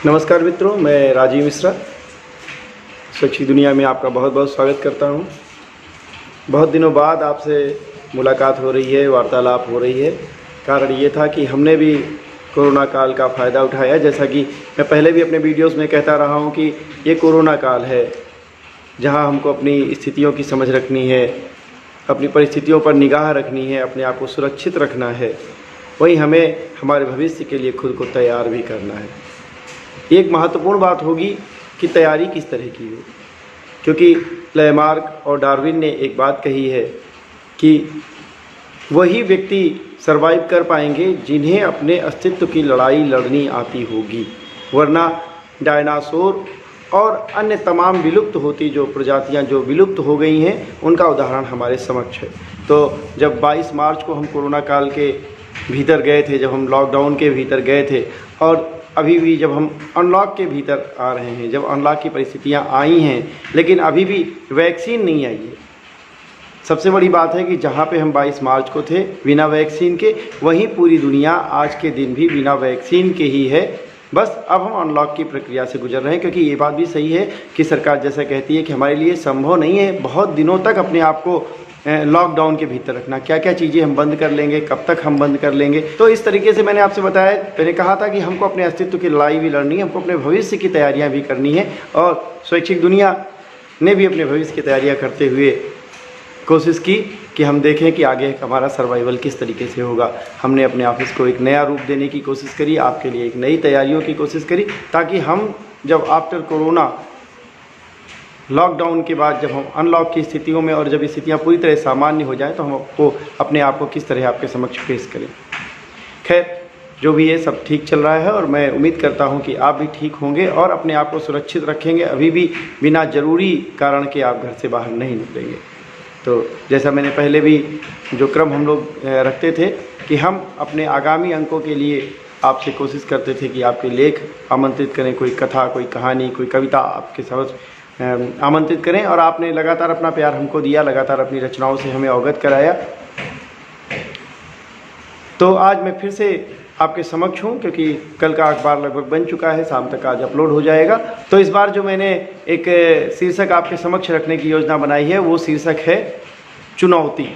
नमस्कार मित्रों, मैं राजीव मिश्रा स्वैच्छिक दुनिया में आपका बहुत बहुत स्वागत करता हूं। बहुत दिनों बाद आपसे मुलाकात हो रही है, वार्तालाप हो रही है। कारण ये था कि हमने भी कोरोना काल का फ़ायदा उठाया। जैसा कि मैं पहले भी अपने वीडियोस में कहता रहा हूं कि ये कोरोना काल है जहां हमको अपनी स्थितियों की समझ रखनी है, अपनी परिस्थितियों पर निगाह रखनी है, अपने आप को सुरक्षित रखना है। वहीं हमें हमारे भविष्य के लिए खुद को तैयार भी करना है। एक महत्वपूर्ण बात होगी कि तैयारी किस तरह की हो, क्योंकि लेमार्क और डार्विन ने एक बात कही है कि वही व्यक्ति सरवाइव कर पाएंगे जिन्हें अपने अस्तित्व की लड़ाई लड़नी आती होगी, वरना डायनासोर और अन्य तमाम विलुप्त होती जो प्रजातियां जो विलुप्त हो गई हैं उनका उदाहरण हमारे समक्ष है। तो जब 22 मार्च को हम कोरोना काल के भीतर गए थे, जब हम लॉकडाउन के भीतर गए थे और अभी भी जब हम अनलॉक के भीतर आ रहे हैं, जब अनलॉक की परिस्थितियां आई हैं, लेकिन अभी भी वैक्सीन नहीं आई है। सबसे बड़ी बात है कि जहां पे हम 22 मार्च को थे बिना वैक्सीन के, वहीं पूरी दुनिया आज के दिन भी बिना वैक्सीन के ही है। बस अब हम अनलॉक की प्रक्रिया से गुजर रहे हैं, क्योंकि ये बात भी सही है कि सरकार जैसा कहती है कि हमारे लिए संभव नहीं है बहुत दिनों तक अपने आप को लॉकडाउन के भीतर रखना। क्या क्या चीज़ें हम बंद कर लेंगे, कब तक हम बंद कर लेंगे। तो इस तरीके से मैंने आपसे बताया, मैंने कहा था कि हमको अपने अस्तित्व की लड़ाई भी लड़नी है, हमको अपने भविष्य की तैयारियां भी करनी है। और स्वैच्छिक दुनिया ने भी अपने भविष्य की तैयारियां करते हुए कोशिश की कि हम देखें कि आगे हमारा सर्वाइवल किस तरीके से होगा। हमने अपने ऑफिस को एक नया रूप देने की कोशिश करी, आपके लिए एक नई तैयारियों की कोशिश करी, ताकि हम जब आफ्टर कोरोना लॉकडाउन के बाद जब हम अनलॉक की स्थितियों में और जब स्थितियां पूरी तरह सामान्य हो जाएं तो हम आपको अपने आप को किस तरह आपके समक्ष पेश करें। खैर, जो भी है सब ठीक चल रहा है और मैं उम्मीद करता हूं कि आप भी ठीक होंगे और अपने आप को सुरक्षित रखेंगे। अभी भी बिना ज़रूरी कारण के आप घर से बाहर नहीं निकलेंगे। तो जैसा मैंने पहले भी जो क्रम हम लोग रखते थे कि हम अपने आगामी अंकों के लिए आपसे कोशिश करते थे कि आपके लेख आमंत्रित करें, कोई कथा, कोई कहानी, कोई कविता आपके समझ आमंत्रित करें। और आपने लगातार अपना प्यार हमको दिया, लगातार अपनी रचनाओं से हमें अवगत कराया। तो आज मैं फिर से आपके समक्ष हूँ, क्योंकि कल का अखबार लगभग बन चुका है, शाम तक आज अपलोड हो जाएगा। तो इस बार जो मैंने एक शीर्षक आपके समक्ष रखने की योजना बनाई है, वो शीर्षक है चुनौती।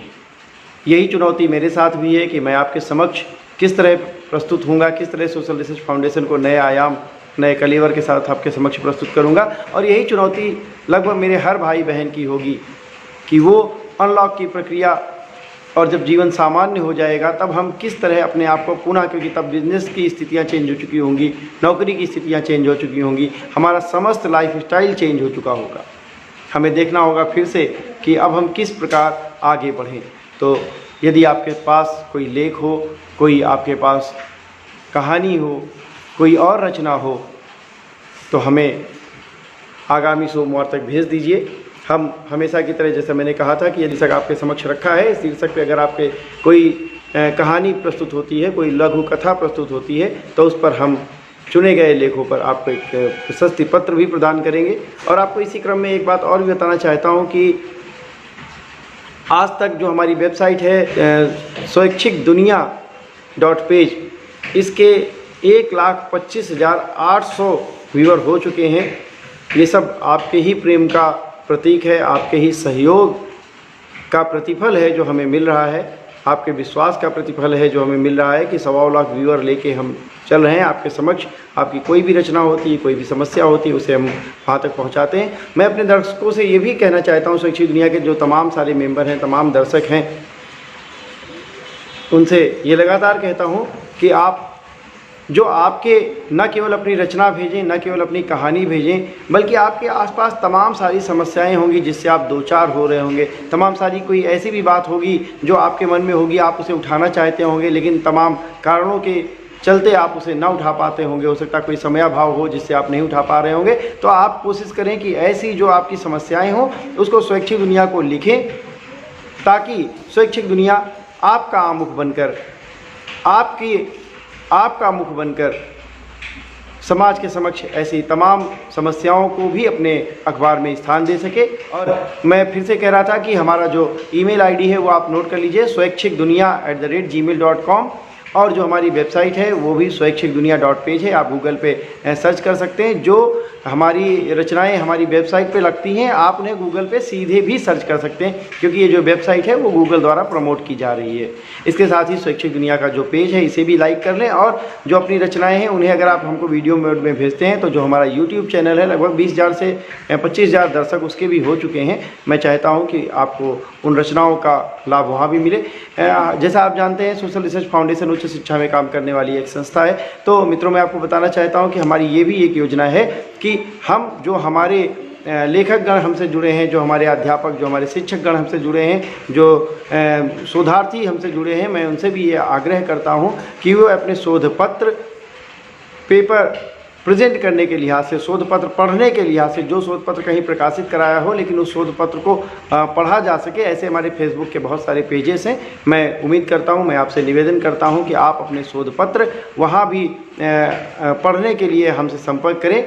यही चुनौती मेरे साथ भी है कि मैं आपके समक्ष किस तरह प्रस्तुत होऊंगा, किस तरह सोशल रिसर्च फाउंडेशन को नए आयाम, नए कलेवर के साथ आपके समक्ष प्रस्तुत करूंगा। और यही चुनौती लगभग मेरे हर भाई बहन की होगी कि वो अनलॉक की प्रक्रिया और जब जीवन सामान्य हो जाएगा तब हम किस तरह अपने आप को पुनः, क्योंकि तब बिजनेस की स्थितियां चेंज हो चुकी होंगी, नौकरी की स्थितियां चेंज हो चुकी होंगी, हमारा समस्त लाइफस्टाइल चेंज हो चुका होगा। हमें देखना होगा फिर से कि अब हम किस प्रकार आगे बढ़ें। तो यदि आपके पास कोई लेख हो, कोई आपके पास कहानी हो, कोई और रचना हो, तो हमें आगामी सोमवार तक भेज दीजिए। हम हमेशा की तरह, जैसे मैंने कहा था कि यदि शीर्षक आपके समक्ष रखा है, इस शीर्षक पे अगर आपके कोई कहानी प्रस्तुत होती है, कोई लघु कथा प्रस्तुत होती है, तो उस पर हम चुने गए लेखों पर आपको एक प्रशस्ति पत्र भी प्रदान करेंगे। और आपको इसी क्रम में एक बात और भी बताना चाहता हूँ कि आज तक जो हमारी वेबसाइट है स्वैच्छिक दुनिया.पेज, इसके 1,25,800 व्यूअर हो चुके हैं। ये सब आपके ही प्रेम का प्रतीक है, आपके ही सहयोग का प्रतिफल है जो हमें मिल रहा है, आपके विश्वास का प्रतिफल है जो हमें मिल रहा है कि 1.25 लाख व्यूअर लेके हम चल रहे हैं आपके समक्ष। आपकी कोई भी रचना होती है, कोई भी समस्या होती है, उसे हम वहाँ तक पहुँचाते हैं। मैं अपने दर्शकों से ये भी कहना चाहता हूँ, स्वैच्छिक दुनिया के जो तमाम सारे मेंबर हैं, तमाम दर्शक हैं, उनसे ये लगातार कहता हूँ कि आप जो आपके न केवल अपनी रचना भेजें, न केवल अपनी कहानी भेजें, बल्कि आपके आसपास तमाम सारी समस्याएं होंगी जिससे आप दो चार हो रहे होंगे, तमाम सारी कोई ऐसी भी बात होगी जो आपके मन में होगी, आप उसे उठाना चाहते होंगे लेकिन तमाम कारणों के चलते आप उसे ना उठा पाते होंगे। हो सकता है कोई समयाभाव हो जिससे आप नहीं उठा पा रहे होंगे। तो आप कोशिश करें कि ऐसी जो आपकी समस्याएँ हों उसको स्वैच्छिक दुनिया को लिखें, ताकि स्वैच्छिक दुनिया आपका आमुख बनकर, आपका मुख बनकर समाज के समक्ष ऐसी तमाम समस्याओं को भी अपने अखबार में स्थान दे सके। और मैं फिर से कह रहा था कि हमारा जो ईमेल आईडी है वो आप नोट कर लीजिए, swaichhikdunia@gmail.com, और जो हमारी वेबसाइट है वो भी swaichhikdunia.page है, आप गूगल पे सर्च कर सकते हैं। जो हमारी रचनाएं हमारी वेबसाइट पे लगती हैं, आप उन्हें गूगल पे सीधे भी सर्च कर सकते हैं, क्योंकि ये जो वेबसाइट है वो गूगल द्वारा प्रमोट की जा रही है। इसके साथ ही स्वैच्छिक दुनिया का जो पेज है इसे भी लाइक कर लें, और जो अपनी रचनाएं हैं उन्हें अगर आप हमको वीडियो मोड में भेजते हैं तो जो हमारा यूट्यूब चैनल है लगभग 20,000 से 25,000 दर्शक उसके भी हो चुके हैं। मैं चाहता हूँ कि आपको उन रचनाओं का लाभ वहाँ भी मिले। जैसा आप जानते हैं, सोशल रिसर्च फाउंडेशन उच्च शिक्षा में काम करने वाली एक संस्था है। तो मित्रों, मैं आपको बताना चाहता हूँ कि हमारी ये भी एक योजना है कि हम जो हमारे लेखकगण हमसे जुड़े हैं, जो हमारे अध्यापक, जो हमारे शिक्षकगण हमसे जुड़े हैं, जो शोधार्थी हमसे जुड़े हैं, मैं उनसे भी ये आग्रह करता हूँ कि वो अपने शोध पत्र पेपर प्रेजेंट करने के लिहाज से, शोध पत्र पढ़ने के लिहाज से, जो शोध पत्र कहीं प्रकाशित कराया हो लेकिन उस शोध पत्र को पढ़ा जा सके, ऐसे हमारे फेसबुक के बहुत सारे पेजेस हैं। मैं उम्मीद करता हूं, मैं आपसे निवेदन करता हूं कि आप अपने शोध पत्र वहां भी पढ़ने के लिए हमसे संपर्क करें।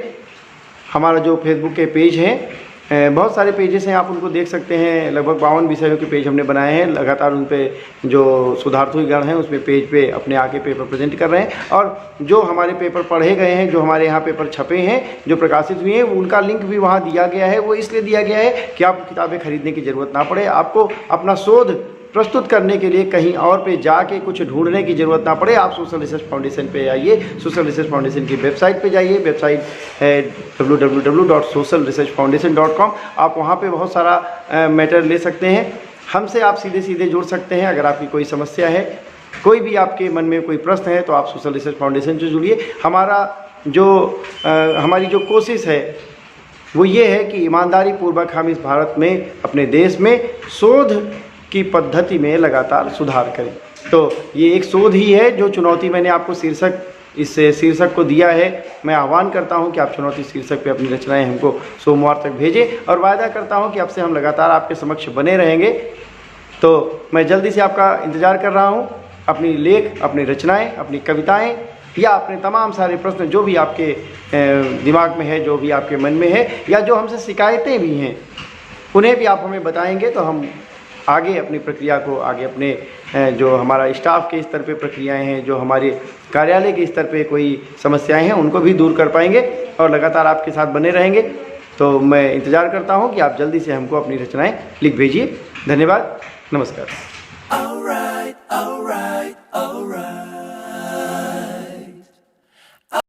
हमारा जो फेसबुक के पेज हैं, बहुत सारे पेजेस हैं, आप उनको देख सकते हैं। लगभग 52 विषयों के पेज हमने बनाए हैं। लगातार उन पे जो शोधार्थीगण हैं उसमें पेज पे अपने आके पेपर प्रेजेंट कर रहे हैं, और जो हमारे पेपर पढ़े गए हैं, जो हमारे यहाँ पेपर छपे हैं, जो प्रकाशित हुए हैं, उनका लिंक भी वहाँ दिया गया है। वो इसलिए दिया गया है कि आपको किताबें खरीदने की ज़रूरत ना पड़े, आपको अपना शोध प्रस्तुत करने के लिए कहीं और पे जाके कुछ ढूंढने की ज़रूरत ना पड़े। आप सोशल रिसर्च फाउंडेशन पे आइए, सोशल रिसर्च फाउंडेशन की वेबसाइट पे जाइए। वेबसाइट है www.socialresearchfoundation.com। आप वहाँ पे बहुत सारा मैटर ले सकते हैं, हमसे आप सीधे सीधे जुड़ सकते हैं। अगर आपकी कोई समस्या है, कोई भी आपके मन में कोई प्रश्न है, तो आप सोशल रिसर्च फाउंडेशन से जुड़िए। हमारी जो कोशिश है वो ये है कि ईमानदारी पूर्वक हम इस भारत में, अपने देश में शोध की पद्धति में लगातार सुधार करें। तो ये एक शोध ही है। जो चुनौती मैंने आपको इस शीर्षक को दिया है, मैं आह्वान करता हूं कि आप चुनौती शीर्षक पे अपनी रचनाएं हमको सोमवार तक भेजें, और वायदा करता हूं कि अब से हम लगातार आपके समक्ष बने रहेंगे। तो मैं जल्दी से आपका इंतज़ार कर रहा हूं। अपनी लेख, अपनी रचनाएँ, अपनी कविताएँ या अपने तमाम सारे प्रश्न जो भी आपके दिमाग में है, जो भी आपके मन में है, या जो हमसे शिकायतें भी हैं, उन्हें भी आप हमें बताएंगे तो हम आगे अपनी प्रक्रिया को, आगे अपने जो हमारा स्टाफ के स्तर पे प्रक्रियाएं हैं, जो हमारे कार्यालय के स्तर पे कोई समस्याएं हैं, उनको भी दूर कर पाएंगे और लगातार आपके साथ बने रहेंगे। तो मैं इंतज़ार करता हूं कि आप जल्दी से हमको अपनी रचनाएं लिख भेजिए। धन्यवाद, नमस्कार।